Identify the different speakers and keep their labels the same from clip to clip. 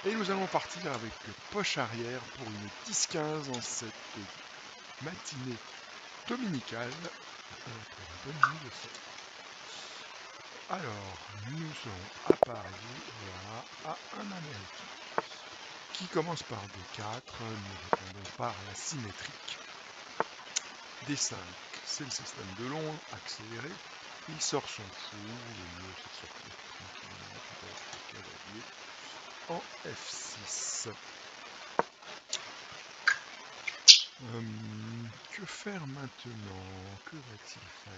Speaker 1: Et nous allons partir avec poche arrière pour une 10-15 en cette matinée dominicale. Bonne nuit de fête. Alors, nous serons à Paris, voilà, à un Américain qui commence par D4, nous répondons par la symétrique. D5, c'est le système de Londres, accéléré. Il sort son fou, le mieux c'est de sortir tranquillement avec le cavalier en F6. Que faire maintenant? Que va-t-il faire?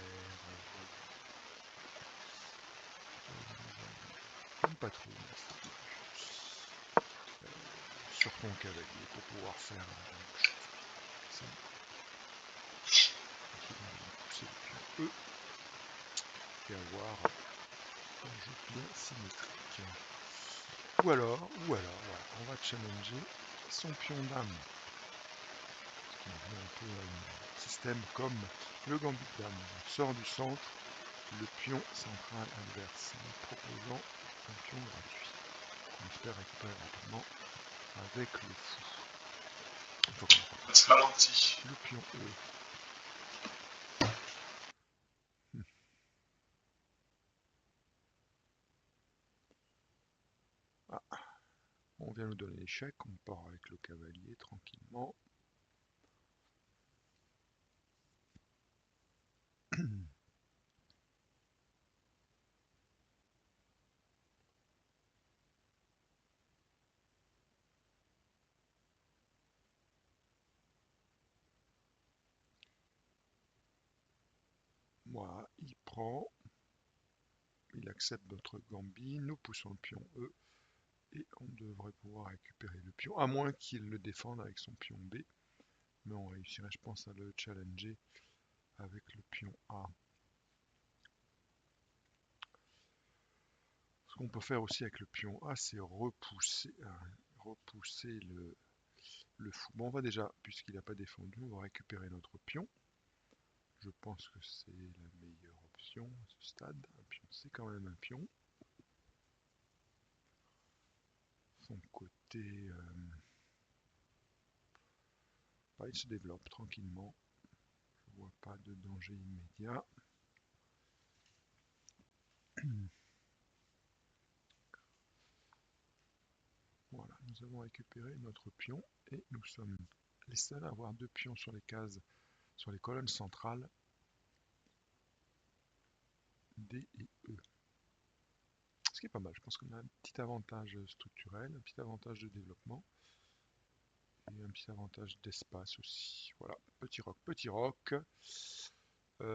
Speaker 1: J'aime pas trop. Sur ton cavalier pour pouvoir faire la même chose. Pousser le pion E et avoir un jeu bien symétrique. Ou alors, voilà, on va challenger son pion dame. Ce qui est un peu un système comme le gambit dame. On sort du centre, le pion central adverse, proposant un pion gratuit qu'on espère récupérer rapidement avec le fou. Il faut qu'on
Speaker 2: ralenti.
Speaker 1: Le pion E. Ah, on vient nous donner l'échec, on part avec le cavalier tranquillement. Voilà, il prend, il accepte notre gambit, nous poussons le pion E et on devrait pouvoir récupérer le pion, à moins qu'il le défende avec son pion B. Mais on réussirait, je pense, à le challenger avec le pion A. Ce qu'on peut faire aussi avec le pion A, c'est repousser le fou. Bon, on va déjà, puisqu'il n'a pas défendu, on va récupérer notre pion. Je pense que c'est la meilleure option à ce stade. Un pion, c'est quand même un pion. Son côté... il se développe tranquillement. Je vois pas de danger immédiat. Voilà, nous avons récupéré notre pion et nous sommes les seuls à avoir deux pions sur les cases, sur les colonnes centrales D et E. Ce qui est pas mal, je pense qu'on a un petit avantage structurel, un petit avantage de développement et un petit avantage d'espace aussi. Voilà, petit roc, petit roc. J'ai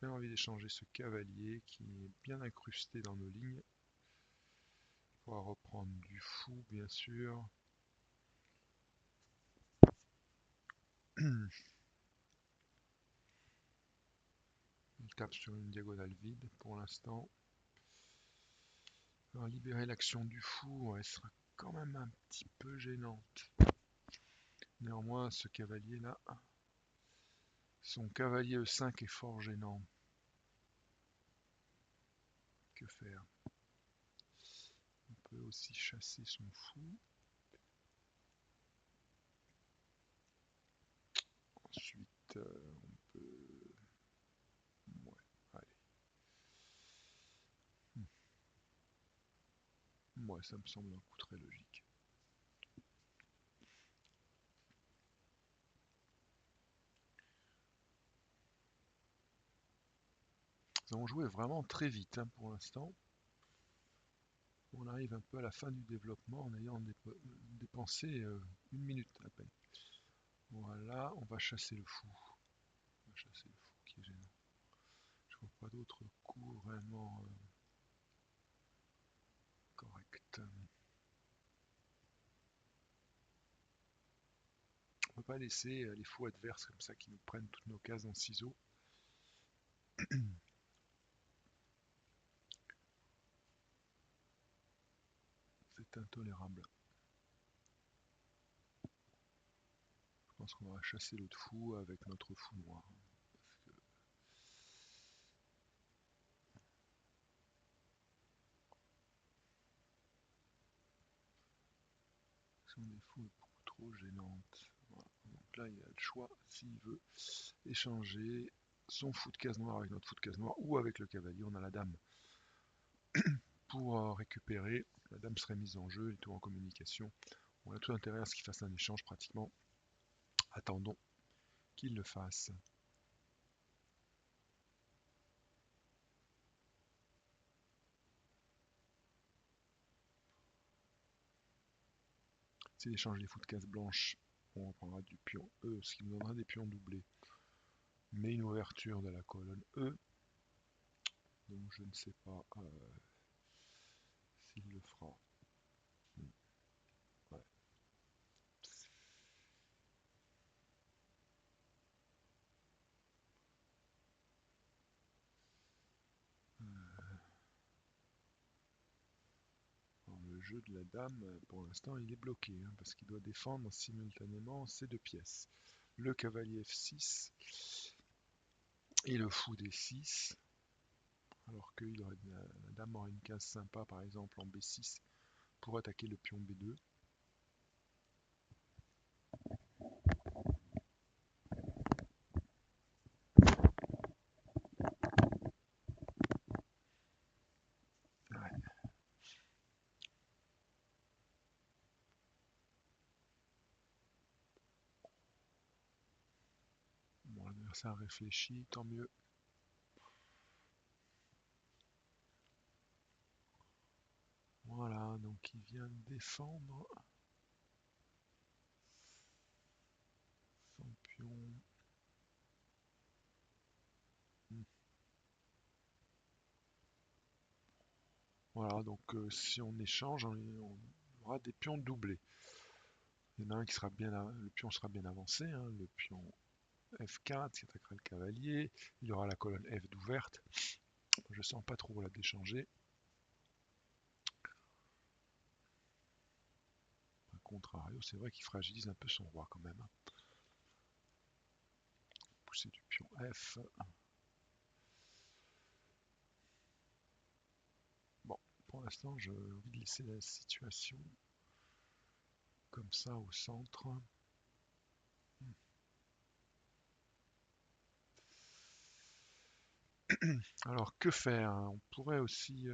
Speaker 1: envie d'échanger ce cavalier qui est bien incrusté dans nos lignes. On va reprendre du fou, bien sûr. Il tape sur une diagonale vide pour l'instant. Alors, libérer l'action du fou, elle sera quand même un petit peu gênante. Néanmoins, ce cavalier-là, son cavalier E5 est fort gênant. Que faire? On peut aussi chasser son fou. Ensuite, on peut... Ouais, allez. Moi, ça me semble un coup très logique. Nous avons joué vraiment très vite pour l'instant. On arrive un peu à la fin du développement en ayant dépensé une minute à peine. Voilà, on va chasser le fou. On va chasser le fou qui est gênant. Je vois pas d'autres coups vraiment corrects. On peut pas laisser les fous adverses comme ça qui nous prennent toutes nos cases en ciseaux. C'est intolérable. Je pense qu'on va chasser l'autre fou avec notre fou noir. l'action des fous est beaucoup trop gênante. Voilà. Donc là, il a le choix s'il veut échanger son fou de case noire avec notre fou de case noire ou avec le cavalier. On a la dame pour récupérer. La dame serait mise en jeu, il est tout en communication. On a tout intérêt à ce qu'il fasse un échange pratiquement. Attendons qu'il le fasse. S'il échange les fous de case blanche, on reprendra du pion E, ce qui nous donnera des pions doublés. Mais une ouverture de la colonne E. Donc je ne sais pas s'il le fera. Ouais. Alors, le jeu de la dame, pour l'instant, il est bloqué, hein, parce qu'il doit défendre simultanément ces deux pièces. Le cavalier F6 et le fou D6. Alors que la dame aurait une case sympa, par exemple en B6, pour attaquer le pion B2. Ouais. Bon, l'adversaire réfléchit, tant mieux. Voilà, donc il vient défendre son pion. Voilà, donc si on échange, on aura des pions doublés. Il y en a un qui sera bien, le pion sera bien avancé, hein, le pion F4 qui attaquera le cavalier. Il y aura la colonne F d'ouverte. Je sens pas trop la déchanger. A contrario, c'est vrai qu'il fragilise un peu son roi quand même. Pousser du pion F. Bon, pour l'instant, j'ai envie de laisser la situation comme ça au centre. Alors, que faire? On pourrait aussi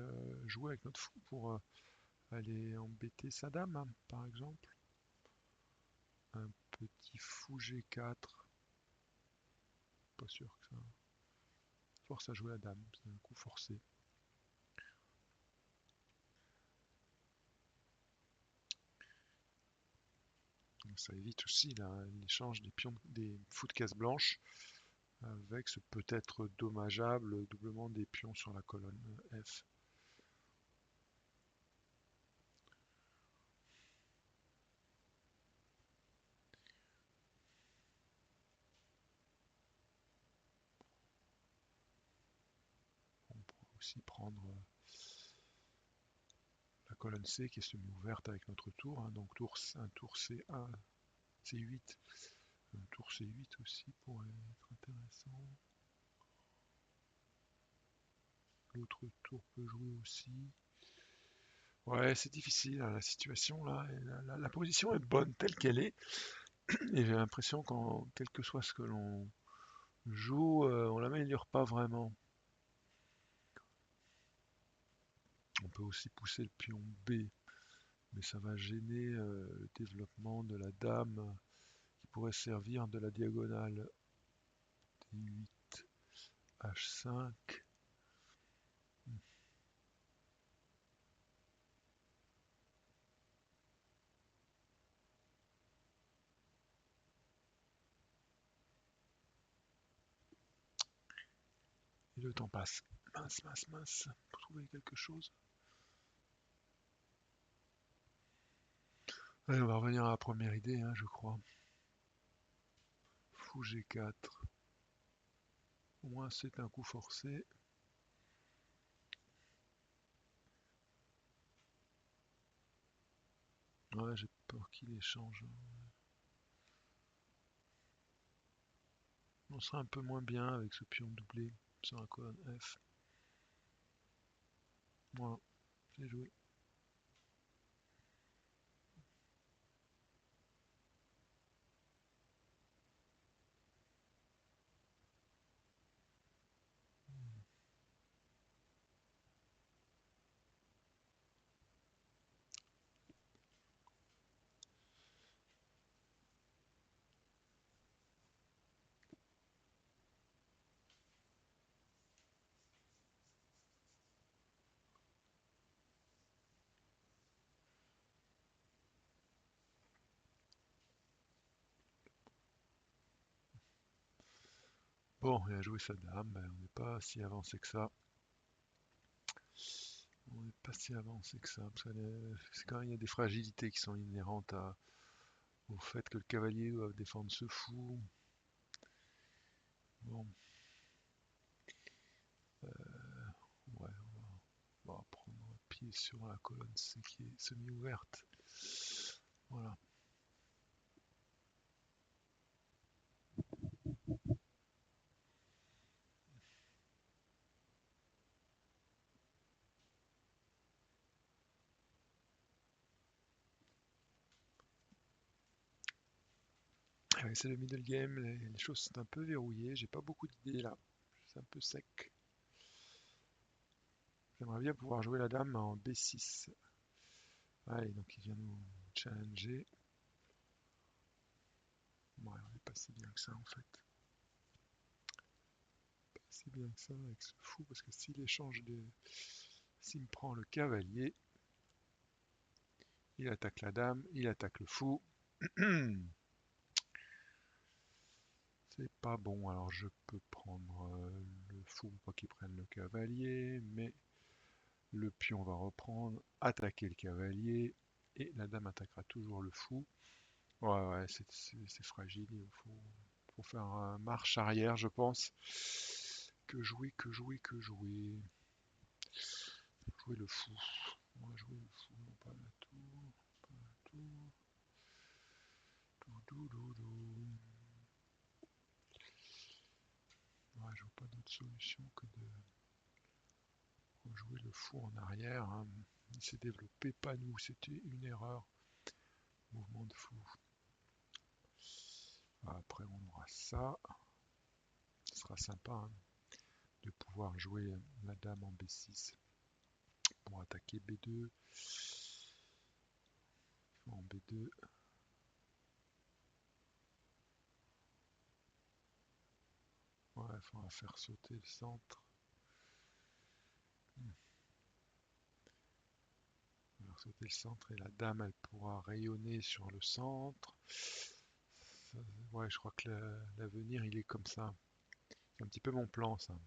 Speaker 1: jouer avec notre fou pour aller embêter sa dame, hein, par exemple. Un petit fou G4. Pas sûr que ça force à jouer la dame, c'est un coup forcé. Ça évite aussi l'échange des pions, des fous de case blanche avec ce peut-être dommageable doublement des pions sur la colonne F. On pourra aussi prendre la colonne C qui est semi-ouverte avec notre tour, hein, donc un tour C1, C8, un tour C8 aussi pourrait être intéressant. L'autre tour peut jouer aussi. Ouais, c'est difficile, hein, la situation là, la position est bonne telle qu'elle est, et j'ai l'impression qu'en quel que soit ce que l'on joue, on l'améliore pas vraiment. On peut aussi pousser le pion B, mais ça va gêner le développement de la dame qui pourrait servir de la diagonale D8, H5. Et le temps passe. Mince, mince, mince. Pour trouver quelque chose. Allez, on va revenir à la première idée, hein, je crois. Fou G4. Au moins, c'est un coup forcé. Ouais, j'ai peur qu'il échange. On sera un peu moins bien avec ce pion doublé sur la colonne F. Voilà, c'est joué. Bon, il a joué sa dame, ben, on n'est pas si avancé que ça. On n'est pas si avancé que ça, parce que c'est quand même, il y a des fragilités qui sont inhérentes au fait que le cavalier doit défendre ce fou. Bon, ouais, on va prendre pied sur la colonne C qui est semi-ouverte. Voilà. Ouais, c'est le middle game, les choses sont un peu verrouillées, j'ai pas beaucoup d'idées là, c'est un peu sec. J'aimerais bien pouvoir jouer la dame en B6. Allez, donc il vient nous challenger. Ouais, on est pas si bien que ça en fait. Pas si bien que ça avec ce fou, parce que s'il échange de... S'il me prend le cavalier, il attaque la dame, il attaque le fou. C'est pas bon, alors je peux prendre le fou pour pas qu'il prenne le cavalier, mais le pion va reprendre, attaquer le cavalier, et la dame attaquera toujours le fou. Ouais, ouais, c'est fragile, faut faire un marche arrière, je pense. Que jouer, que jouer, que jouer. Jouer le fou. On va jouer le fou, non pas la tour, pas la tour. Doudoudou. Ouais, je vois pas d'autre solution que de jouer le fou en arrière, hein. Il s'est développé, pas nous, c'était une erreur. Mouvement de fou. Après, on aura ça. Ce sera sympa, hein, de pouvoir jouer la dame en B6 pour attaquer B2. En B2. Ouais, il faudra faire sauter le centre. Faire sauter le centre et la dame, elle pourra rayonner sur le centre. Ouais, je crois que l'avenir, il est comme ça. C'est un petit peu mon plan, ça.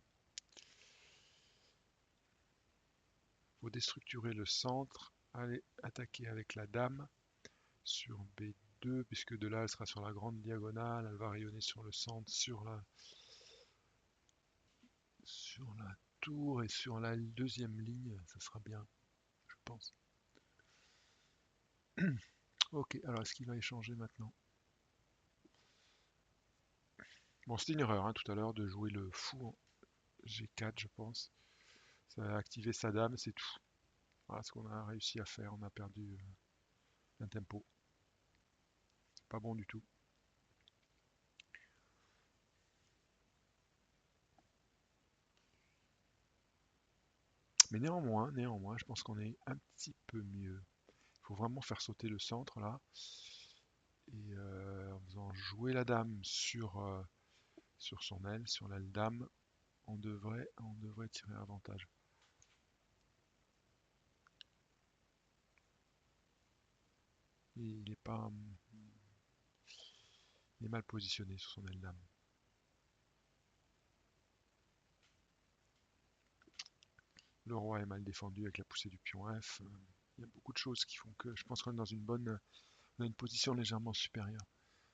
Speaker 1: Faut déstructurer le centre, aller attaquer avec la dame sur B2, puisque de là, elle sera sur la grande diagonale, elle va rayonner sur le centre, sur la tour et sur la deuxième ligne, ça sera bien, je pense. Ok, alors est-ce qu'il va échanger maintenant? Bon, c'était une erreur, hein, tout à l'heure de jouer le fou en G4, je pense. Ça a activé sa dame, c'est tout. Voilà ce qu'on a réussi à faire, on a perdu un tempo. C'est pas bon du tout. Mais néanmoins, je pense qu'on est un petit peu mieux. Il faut vraiment faire sauter le centre là. Et en faisant jouer la dame sur son aile, sur l'aile dame, on devrait tirer avantage. Et il est mal positionné sur son aile dame. Le roi est mal défendu avec la poussée du pion F. Il y a beaucoup de choses qui font que je pense qu'on est dans on a une position légèrement supérieure.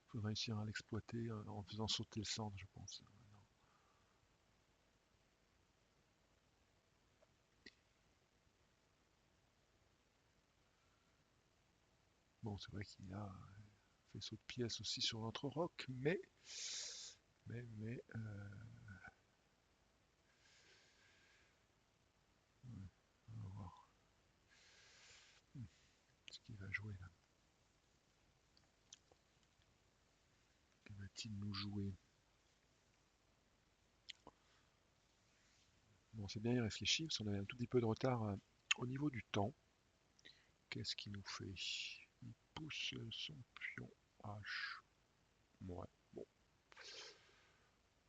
Speaker 1: Il faut réussir à l'exploiter en faisant sauter le centre, je pense. Bon, c'est vrai qu'il a fait saut de pièce aussi sur notre roc, mais, on va voir ce qu'il va jouer là. Que va-t-il nous jouer? Bon, c'est bien, il réfléchit, parce qu'on avait un tout petit peu de retard au niveau du temps. Qu'est-ce qu'il nous fait? Il pousse son pion H. Ouais, bon,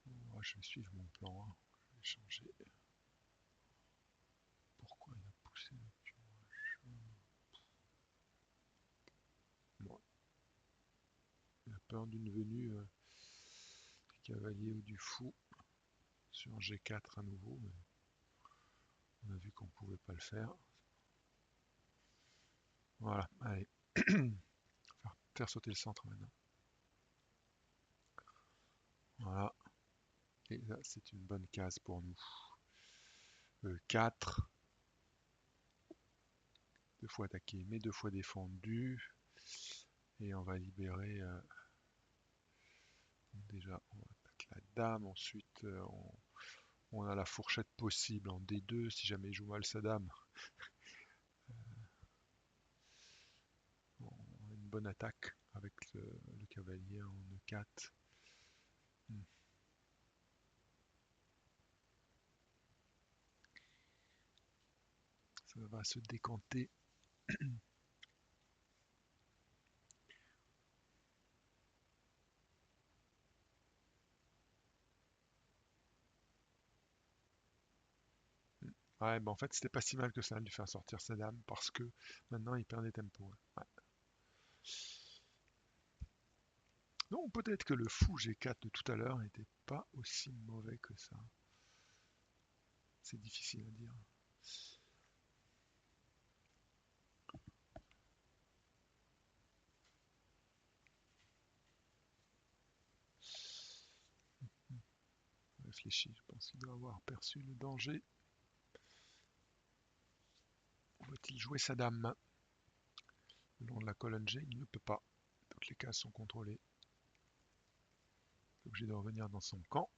Speaker 1: moi, je vais suivre mon plan, hein. Je vais changer. Pourquoi il a poussé le pion H? Moi, il a peur d'une venue du cavalier ou du fou. sur G4 à nouveau, mais on a vu qu'on pouvait pas le faire. Voilà, allez. Faire sauter le centre maintenant. Voilà. Et là, c'est une bonne case pour nous. 4. 2 fois attaqué, mais 2 fois défendu. Et on va libérer... déjà, on va attaquer la dame. Ensuite, on a la fourchette possible en D2 si jamais il joue mal sa dame. On a une bonne attaque avec le cavalier en E4. Ça va se décanter. Ouais, bah en fait, c'était pas si mal que ça de lui faire sortir sa dame parce que maintenant il perd des tempos. Ouais. Donc peut-être que le fou G4 de tout à l'heure n'était pas aussi mauvais que ça. C'est difficile à dire. Réfléchis, je pense qu'il doit avoir perçu le danger. Va-t-il jouer sa dame le long de la colonne G? Il ne peut pas. Toutes les cases sont contrôlées. Il est obligé de revenir dans son camp.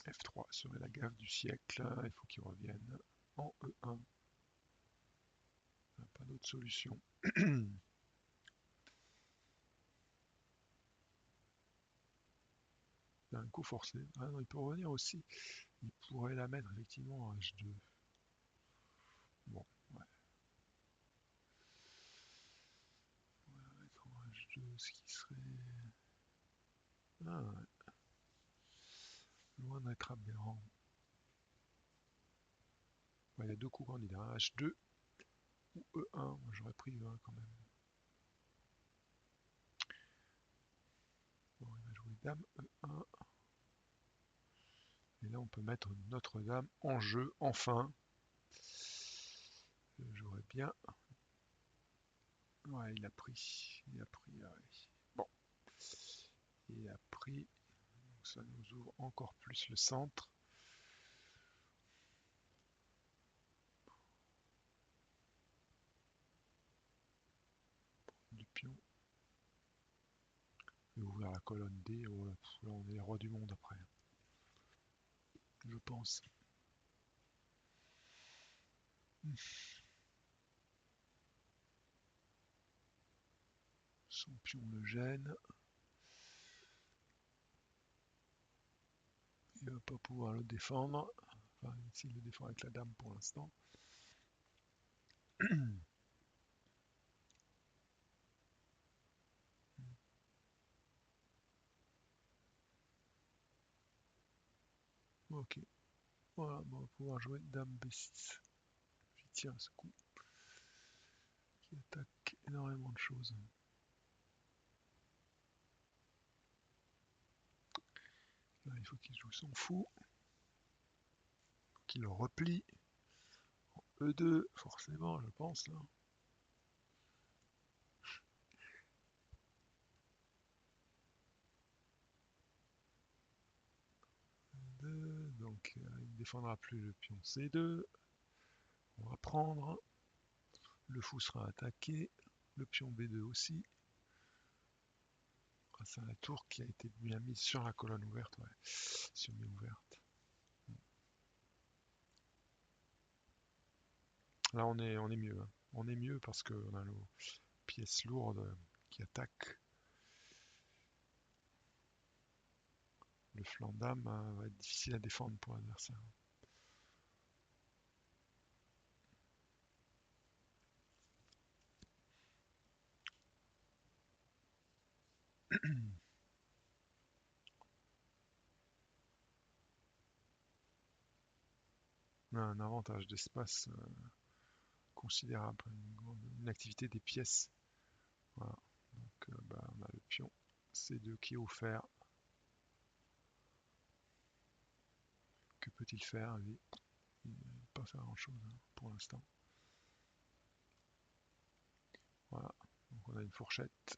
Speaker 1: F3 serait la gaffe du siècle. Il faut qu'il revienne en E1. Pas d'autre solution. Un coup forcé. Ah non, il peut revenir aussi. Il pourrait la mettre effectivement en H2. Bon, ouais. On va la mettre en H2, ce qui serait... Ah, ouais. Loin d'être aberrant. Ouais, il y a deux coups candidats, H2 ou E1. Moi j'aurais pris E1 quand même. Bon, il va jouer Dame E1. Et là on peut mettre Notre-Dame en jeu, enfin. Je jouerais bien. Ouais, il a pris. Il a pris, ouais. Bon. Il a pris. Donc ça nous ouvre encore plus le centre. Du pion. Et ouvrir la colonne D. Oh là, là on est les rois du monde après. Je pense. Son pion le gêne. Il va pas pouvoir le défendre. Enfin, ici il le défend avec la dame pour l'instant. Ok. Voilà, on va pouvoir jouer dame B6. J'y tiens ce coup. Qui attaque énormément de choses. Là, il faut qu'il joue son fou. Qu'il le replie. E2, forcément, je pense là. Donc il ne défendra plus le pion C2. On va prendre. Le fou sera attaqué. Le pion B2 aussi. Grâce à la tour qui a été bien mise sur la colonne ouverte. Ouais, semi-ouverte. Là on est mieux. Hein. On est mieux parce qu'on a nos pièces lourdes qui attaquent. Le flanc d'âme va être difficile à défendre pour l'adversaire. On a un avantage d'espace considérable, une activité des pièces. Voilà. Donc bah, on a le pion C2 qui est offert. Que peut-il faire, lui? Il ne peut pas faire grand-chose hein, pour l'instant. Voilà, donc on a une fourchette.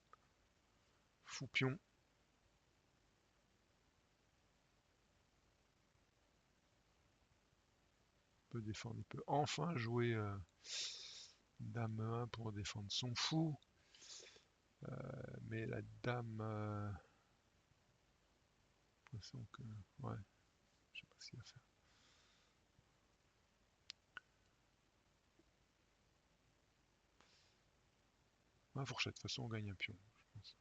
Speaker 1: Fou pion. Peut défendre, il peut enfin jouer dame 1 pour défendre son fou. Mais la dame... l'impression que... Ouais, je sais pas ce qu'il va faire. Ouais, fourchette, de toute façon on gagne un pion, je pense.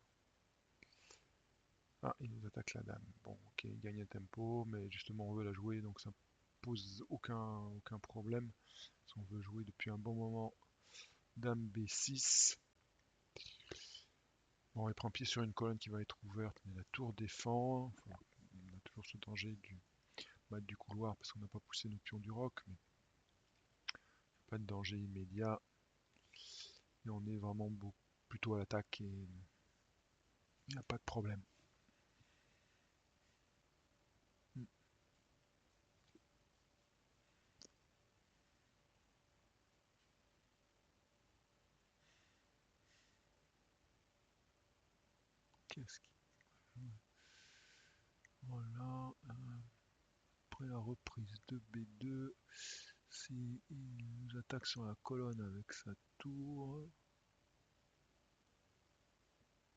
Speaker 1: Ah, il nous attaque la dame. Bon, ok, il gagne un tempo, mais justement on veut la jouer, donc ça pose aucun problème. Si on veut jouer depuis un bon moment, dame B6. Bon, il prend pied sur une colonne qui va être ouverte, mais la tour défend. Enfin, on a toujours ce danger du mat du couloir parce qu'on n'a pas poussé nos pions du roc, mais pas de danger immédiat. Et on est vraiment plutôt à l'attaque et il n'y a pas de problème. Hmm. Qu'est-ce qui... Voilà. Après la reprise de B2, si il nous attaque sur la colonne avec sa tour,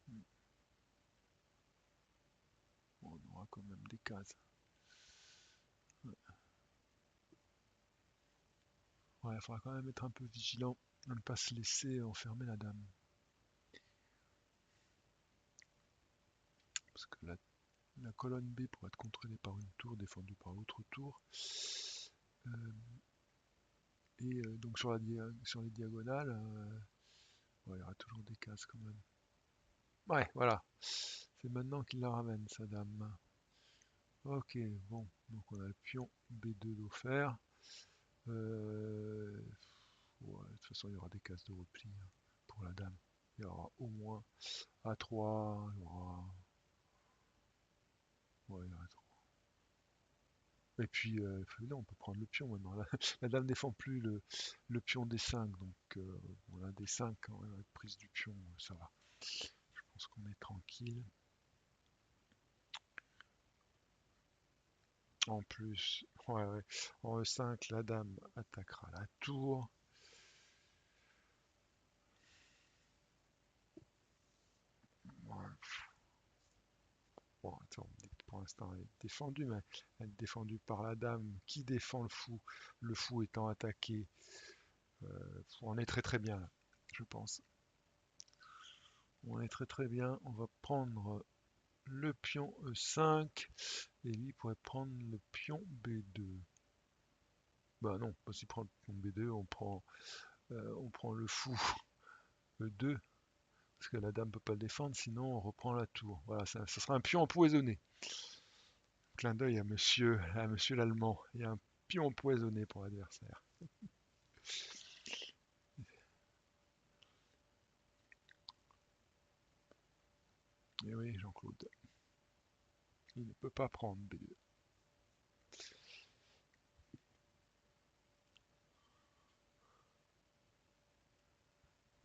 Speaker 1: bon, on aura quand même des cases. Ouais, il faudra quand même être un peu vigilant à ne pas se laisser enfermer la dame. Parce que la colonne B pourrait être contrôlée par une tour, défendue par l'autre tour. Euh, et donc sur les diagonales, ouais, il y aura toujours des cases quand même. Ouais, voilà. C'est maintenant qu'il la ramène, sa dame. Ok, bon. Donc on a le pion B2 d'offert. Ouais, de toute façon, il y aura des cases de repli hein, pour la dame. Il y aura au moins A3, il y aura... Ouais, il y aura et puis, non, on peut prendre le pion maintenant. La dame ne défend plus le pion D5, donc on a D5 quand même, avec prise du pion, ça va. Je pense qu'on est tranquille. En plus, ouais, ouais. En E5, la dame attaquera la tour. Ouais. Bon, attends, pour l'instant, elle est défendue, mais elle est défendue par la dame qui défend le fou étant attaqué. On est très très bien là, je pense. On est très très bien. On va prendre le pion E5 et lui pourrait prendre le pion B2. Bah non, pas s'il prend le pion B2, on prend le fou E2 parce que la dame peut pas le défendre, sinon on reprend la tour. Voilà, ça sera un pion empoisonné. Clin d'œil à monsieur l'Allemand. Il y a un pion empoisonné pour l'adversaire. Et oui, Jean-Claude, il ne peut pas prendre B2.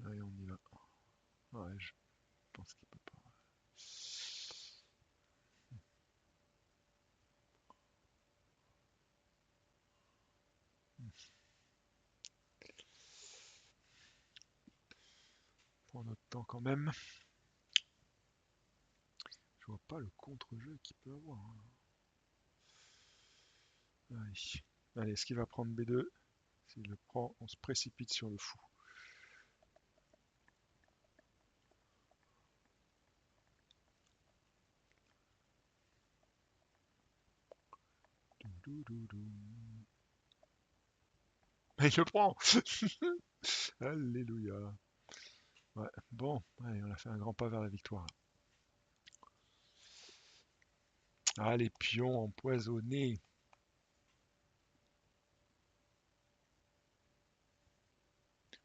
Speaker 1: Allez, on y va. Ouais, je pense qu'il peut pas. Prends notre temps quand même. Je vois pas le contre-jeu qu'il peut avoir. Hein. Allez. Allez, est-ce qu'il va prendre B2? S'il le prend, on se précipite sur le fou. Il le prend. Alléluia. Ouais, bon, allez, on a fait un grand pas vers la victoire. Ah, les pions empoisonnés.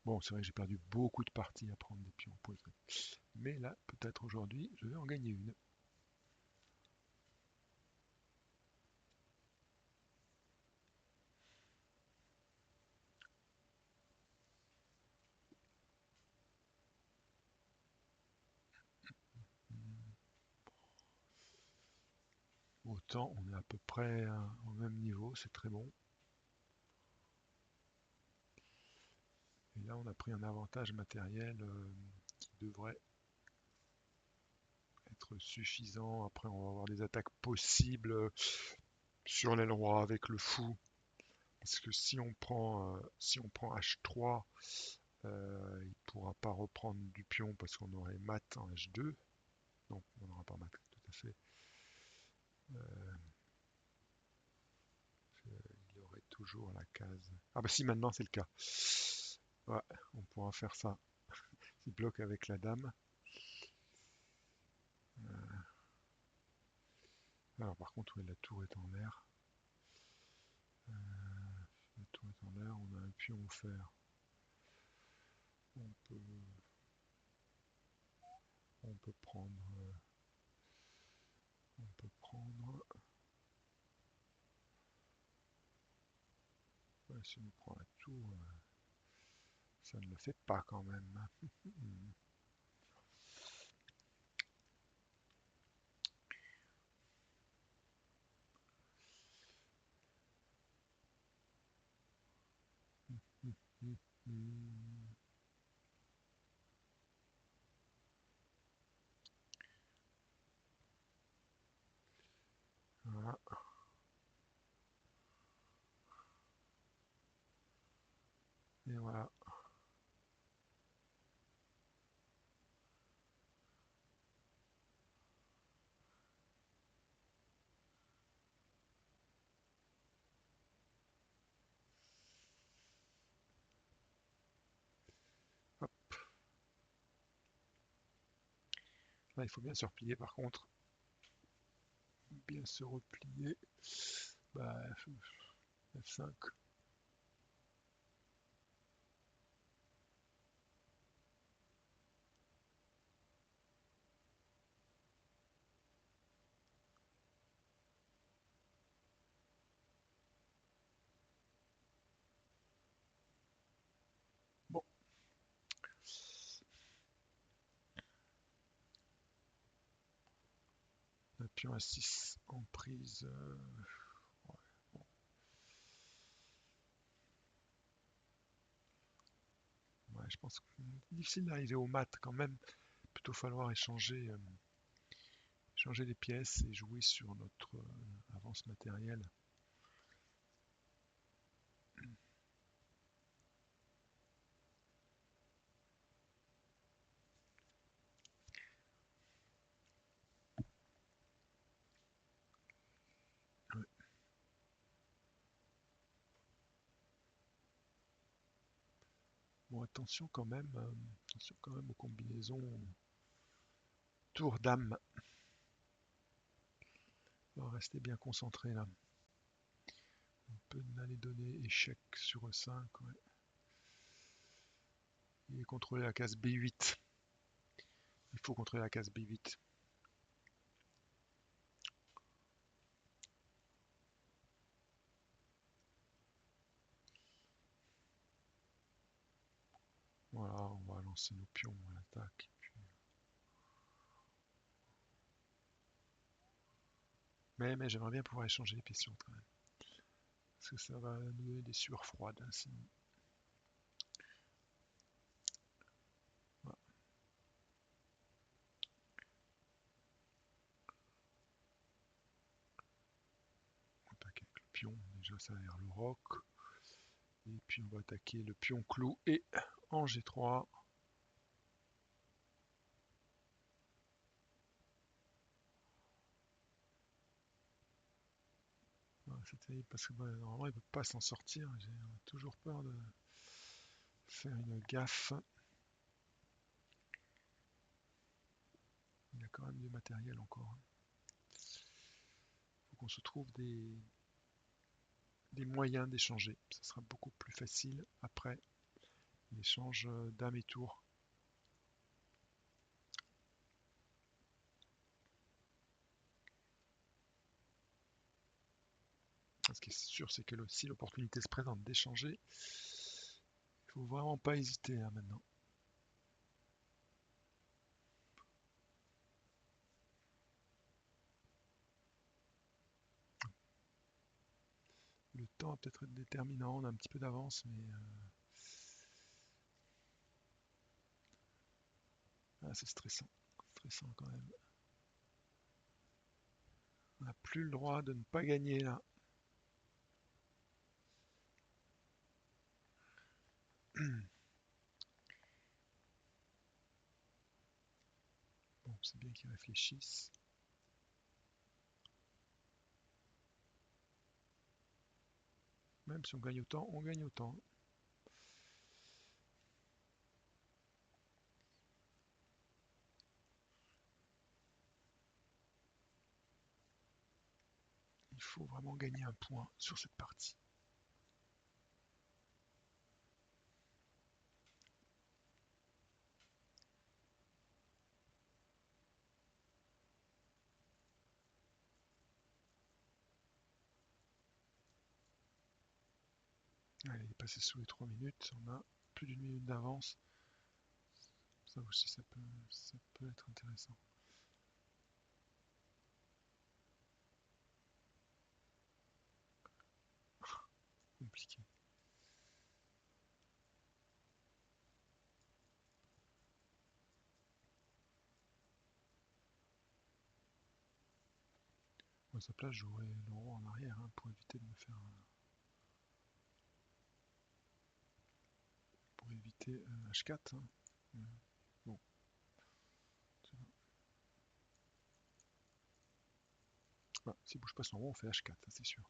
Speaker 1: Bon, c'est vrai que j'ai perdu beaucoup de parties à prendre des pions posés. Mais là, peut-être aujourd'hui, je vais en gagner une. Autant, on est à peu près au même niveau, c'est très bon. Et là, on a pris un avantage matériel qui devrait être suffisant. Après, on va avoir des attaques possibles sur l'aile roi avec le fou. Parce que si on prend H3, il ne pourra pas reprendre du pion parce qu'on aurait mat en H2. Donc on n'aura pas mat tout à fait. Il aurait toujours la case. Ah bah si, maintenant c'est le cas. Ouais, on pourra faire ça. Il bloque avec la dame. Alors par contre, ouais, la tour est en l'air. La tour est en l'air, on a un pion offert. On peut, on peut prendre. On peut prendre. Ouais, si on prend la tour, ça ne le fait pas quand même. Voilà. Et voilà. Hop. Là, il faut bien se replier par contre. Bien se replier. Bah, F5. Bon, un pion à 6 en prise. Ouais, bon. Ouais, je pense que c'est difficile d'arriver au mat quand même. Plutôt falloir changer les pièces et jouer sur notre avance matérielle. Ouais. Bon, attention quand même aux combinaisons tour dame. On va rester bien concentré là. On peut aller donner échec sur E5. Ouais. Il est contrôlé la case B8. Il faut contrôler la case B8. Voilà, on va lancer nos pions à l'attaque. Mais j'aimerais bien pouvoir échanger les pièces quand même. Parce que ça va nous donner des sueurs froides, hein, sinon. Voilà, on attaque avec le pion. Déjà, ça a l'air le roc. Et puis, on va attaquer le pion clou et en G3. Voilà, c'est terrible parce que normalement, il ne peut pas s'en sortir. J'ai toujours peur de faire une gaffe. Il y a quand même du matériel encore. Il faut qu'on se trouve des moyens d'échanger. Ça sera beaucoup plus facile après L'échange dame et tour. Ce qui est sûr, c'est que si l'opportunité se présente d'échanger, il faut vraiment pas hésiter hein, maintenant. Le temps va peut-être être déterminant, on a un petit peu d'avance, mais c'est stressant. Stressant quand même. On n'a plus le droit de ne pas gagner là. Bon, c'est bien qu'ils réfléchissent. Même si on gagne autant, on gagne autant. Il faut vraiment gagner un point sur cette partie. Allez, il est passé sous les 3 minutes. On a plus d'une minute d'avance. Ça aussi, ça peut être intéressant. Compliqué. À sa place, j'aurais le roi en arrière hein, pour éviter de me faire. Pour éviter H4. Hein. Bon. Voilà, s'il bouge pas son roi, on fait H4, c'est sûr.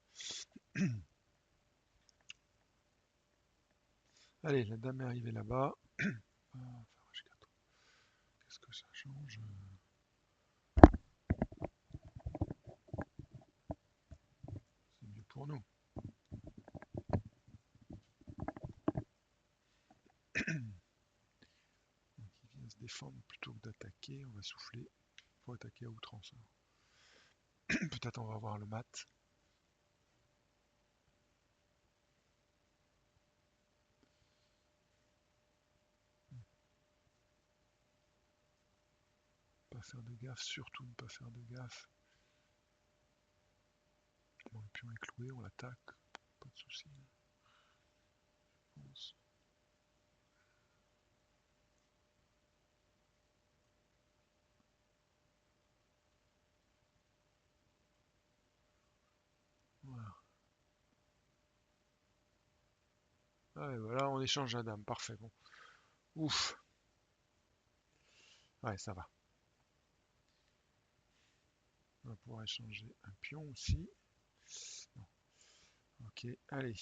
Speaker 1: Allez, la dame est arrivée là-bas. H4. Qu'est-ce que ça change? C'est mieux pour nous. Donc il vient se défendre plutôt que d'attaquer. On va souffler pour attaquer à outrance. Peut-être on va avoir le mat. Pas faire de gaffe, surtout ne pas faire de gaffe. Bon, le pion est cloué, on l'attaque. Pas de soucis. Je pense. Voilà. Ah ouais, voilà, on échange la dame. Parfait. Bon. Ouf. Ouais, ça va. On va pouvoir échanger un pion aussi. Non. Ok, allez.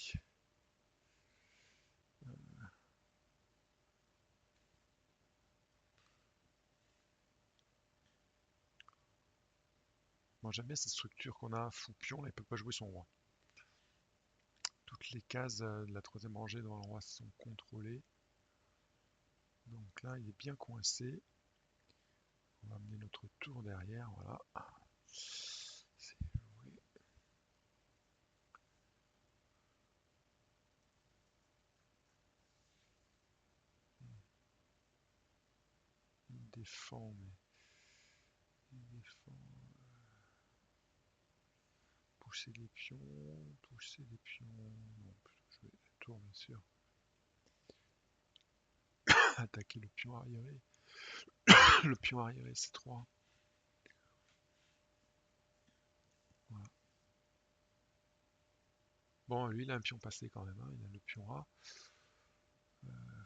Speaker 1: Moi j'aime bien cette structure qu'on a. Fou pion, là, il peut pas jouer son roi. Toutes les cases de la troisième rangée devant le roi sont contrôlées. Donc là, il est bien coincé. On va amener notre tour derrière, voilà. C'est joué. Il défend, mais il défend. Pousser les pions, pousser les pions. Non, plutôt jouer la tour, bien sûr. Attaquer le pion arriéré. Le pion arriéré, c'est 3. Voilà. Bon, lui, il a un pion passé quand même. Hein. Il a le pion A.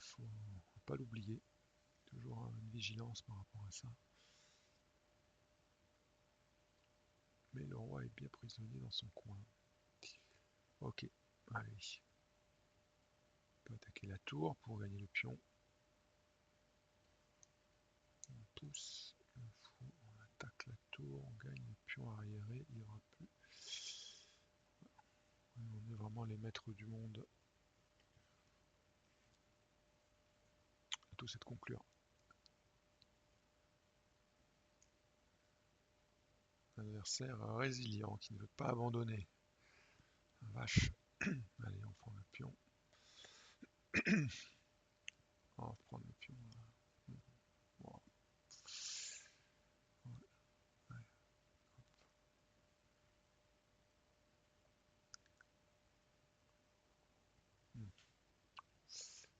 Speaker 1: Faut pas l'oublier. Toujours une vigilance par rapport à ça. Mais le roi est bien prisonnier dans son coin. Ok, allez. On peut attaquer la tour pour gagner le pion. On pousse le fou, on attaque la tour, on gagne le pion arriéré, il n'y aura plus. On est vraiment les maîtres du monde. plutôt c'est de conclure. Adversaire résilient qui ne veut pas abandonner. Vache. Allez, on prend le pion. On va prendre le pion. Bon. Ouais.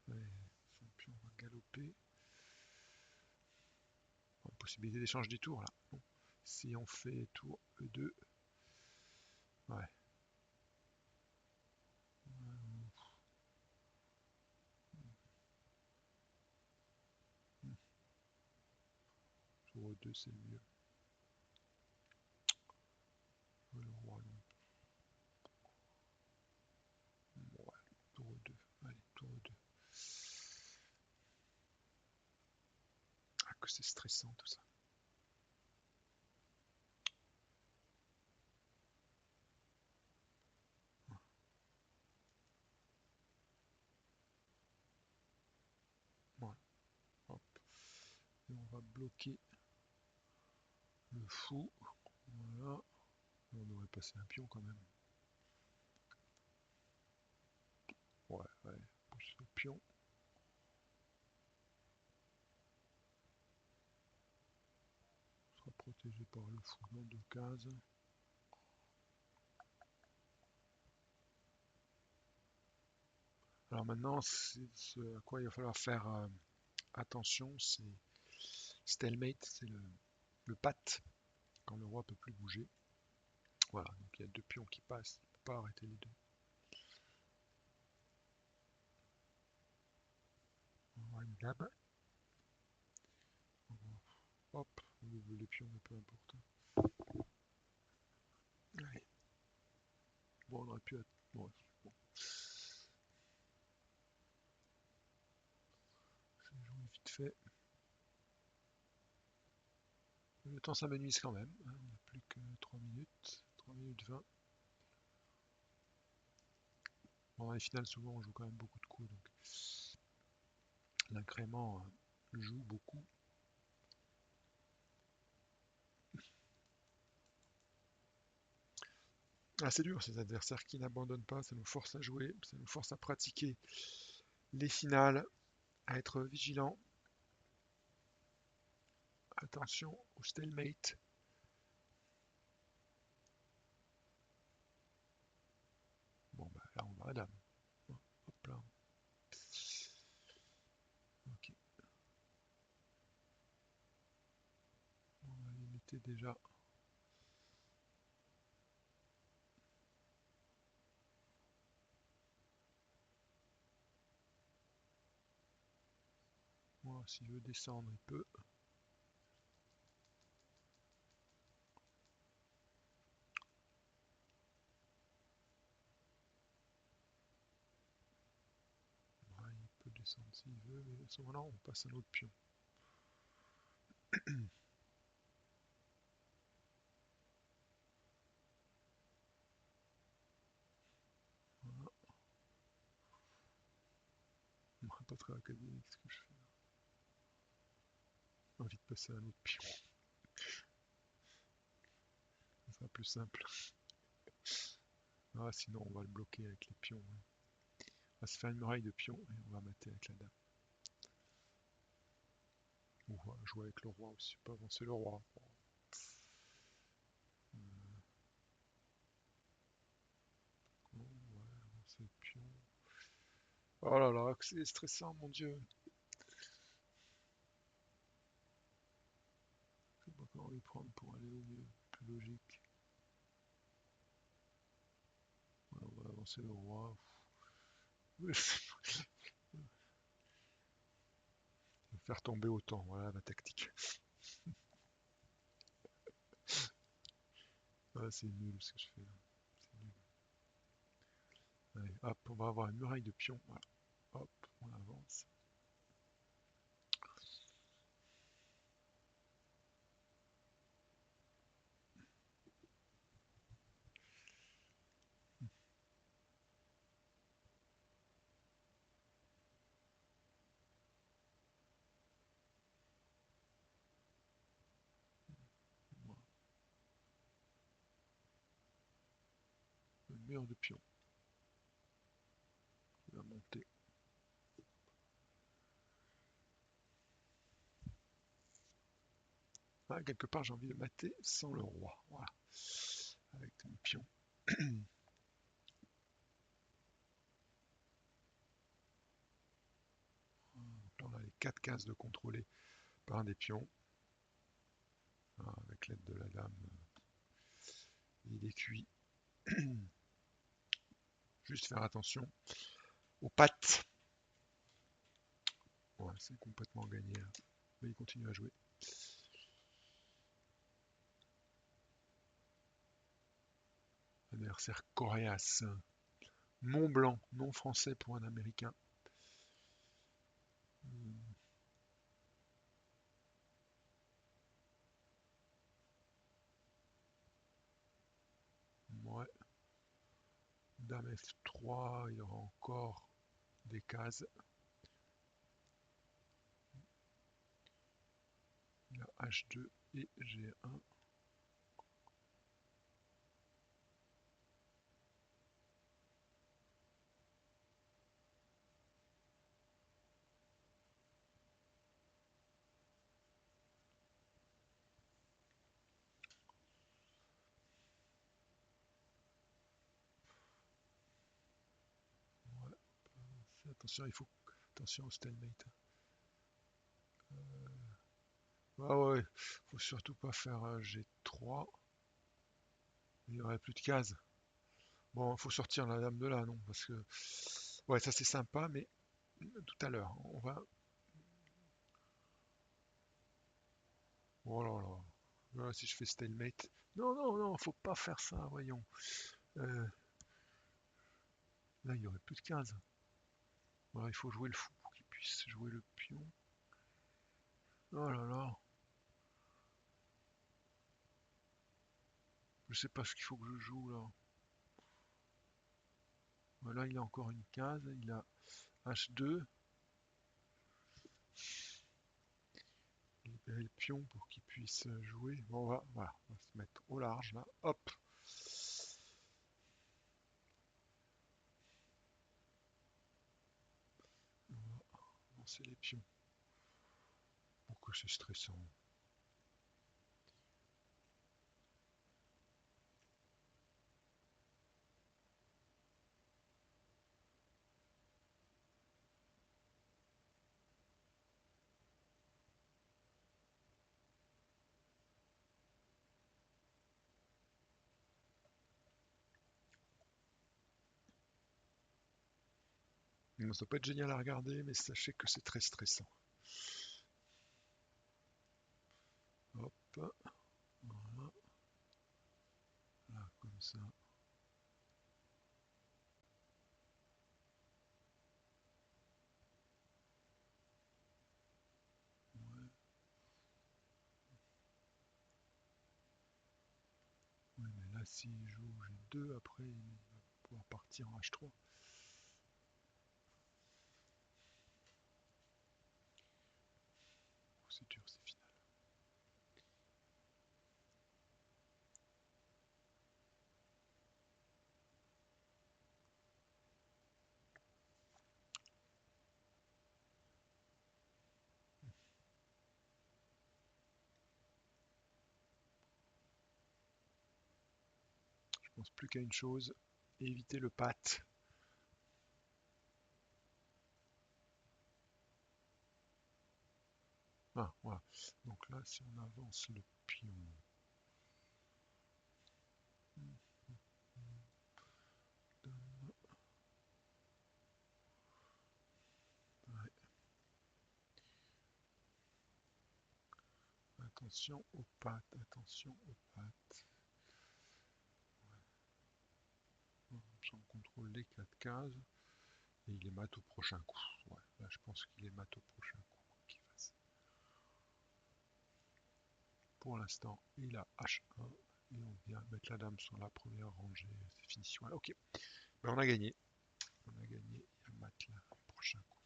Speaker 1: Allez, son pion va galoper. Possibilité d'échange du tour là. Bon. Si on fait tour E2. Ouais. Tour E2 c'est mieux. Le roi non. Ouais, tour E2. Allez, tour E2. Ah que c'est stressant tout ça. Voilà. Hop. Et on va bloquer le fou. Voilà. On devrait passer un pion quand même. Ouais, ouais. Pousse le pion. On sera protégé par le fou dans 2 cases. Alors maintenant, ce à quoi il va falloir faire attention, c'est stalemate, c'est le pat, quand le roi peut plus bouger. Voilà, donc il y a 2 pions qui passent, il ne peut pas arrêter les deux. On va avoir une dame. Hop, on ouvre les pions, mais peu importe. Allez. Bon, on aurait pu être... Bon, bon. Je vais jouer vite fait. Le temps s'amenuise quand même, hein, il n'y a plus que 3 minutes, 3 minutes 20. Bon, dans les finales, souvent, on joue quand même beaucoup de coups, donc l'incrément joue beaucoup. Ah, c'est dur, ces adversaires qui n'abandonnent pas, ça nous force à jouer, ça nous force à pratiquer les finales, à être vigilant. Attention au stalemate. Bon, bah là, on va à dame. Hop là. Ok. On va limiter déjà. Moi, s'il veut descendre, il peut. Ouais, il peut descendre s'il veut, mais à ce moment-là, on passe un autre pion. Voilà. Pas très académique ce que je fais. J'ai envie de passer à un autre pion. Ça sera plus simple. Ah, sinon, on va le bloquer avec les pions. Ouais. On va se faire une muraille de pions et on va mater avec la dame. Ou on va jouer avec le roi aussi. On peut avancer le roi. Bon, ouais, avancer le pion. Oh là là, que c'est stressant, mon dieu. Je sais pas comment les prendre pour aller au mieux. Plus logique. Ouais, on va avancer le roi. Faire tomber autant, voilà la tactique. Ah, c'est nul ce que je fais là. C'est nul. Allez, hop, on va avoir une muraille de pions. Voilà. Hop, on avance. mur de pion. Il va monter. Ah, quelque part, j'ai envie de mater sans le roi. Voilà. Avec mon pion. Là, on a les 4 cases de contrôler par un des pions. Ah, avec l'aide de la dame, il est cuit. Juste faire attention aux pattes. Ouais, c'est complètement gagné. Là. Mais il continue à jouer. Adversaire coriace. Mont Blanc, nom français pour un américain. Ouais. Dame F3, il y aura encore des cases. Il y a H2 et G1. Ouais. Attention, il faut attention au stalemate. Ah ouais, faut surtout pas faire G3. Il n'y aurait plus de cases. Bon, il faut sortir la dame de là, non? Parce que ouais, ça c'est sympa, mais tout à l'heure, on va. Oh là là. Voilà, si je fais stalemate. Non, non, non, faut pas faire ça, voyons. Euh, Là, il n'y aurait plus de cases. Voilà, il faut jouer le fou pour qu'il puisse jouer le pion. Oh là là. Je sais pas ce qu'il faut que je joue là. Voilà, il a encore une case. Il a H2. Libérer le pion pour qu'il puisse jouer. Bon, voilà, on va se mettre au large là. Hop. On va lancer les pions. Pourquoi c'est stressant? Bon, ça peut être génial à regarder, mais sachez que c'est très stressant. Hop, voilà, là, comme ça. Ouais, ouais, mais là, s'il joue G2, après, il va pouvoir partir en H3. C'est dur, c'est final. Je pense plus qu'à une chose, éviter le pat. Ah, voilà. Donc là, si on avance le pion. Ouais, attention aux pattes, attention aux pattes. On contrôle les 4 cases et il est mat au prochain coup. Ouais, là je pense qu'il est mat au prochain coup. Pour l'instant, il a H1 et on vient mettre la dame sur la première rangée. C'est fini. Voilà, ok. Ben, on a gagné. On a gagné. Il y a mat là, au prochain coup.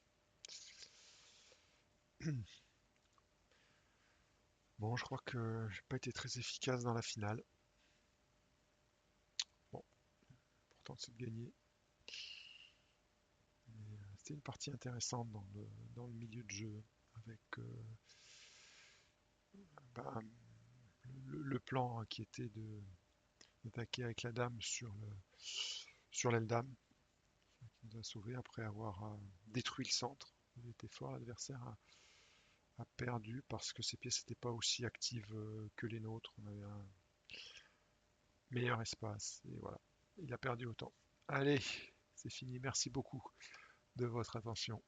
Speaker 1: Bon, je crois que j'ai pas été très efficace dans la finale. Bon, l'important c'est de gagner. C'était une partie intéressante dans le milieu de jeu, avec ben, le plan hein, qui était d'attaquer avec la dame sur l'aile dame, qui nous a sauvés après avoir détruit le centre. Il était fort, l'adversaire a perdu parce que ses pièces n'étaient pas aussi actives que les nôtres. On avait un meilleur espace et voilà, il a perdu autant. Allez, c'est fini. Merci beaucoup de votre attention.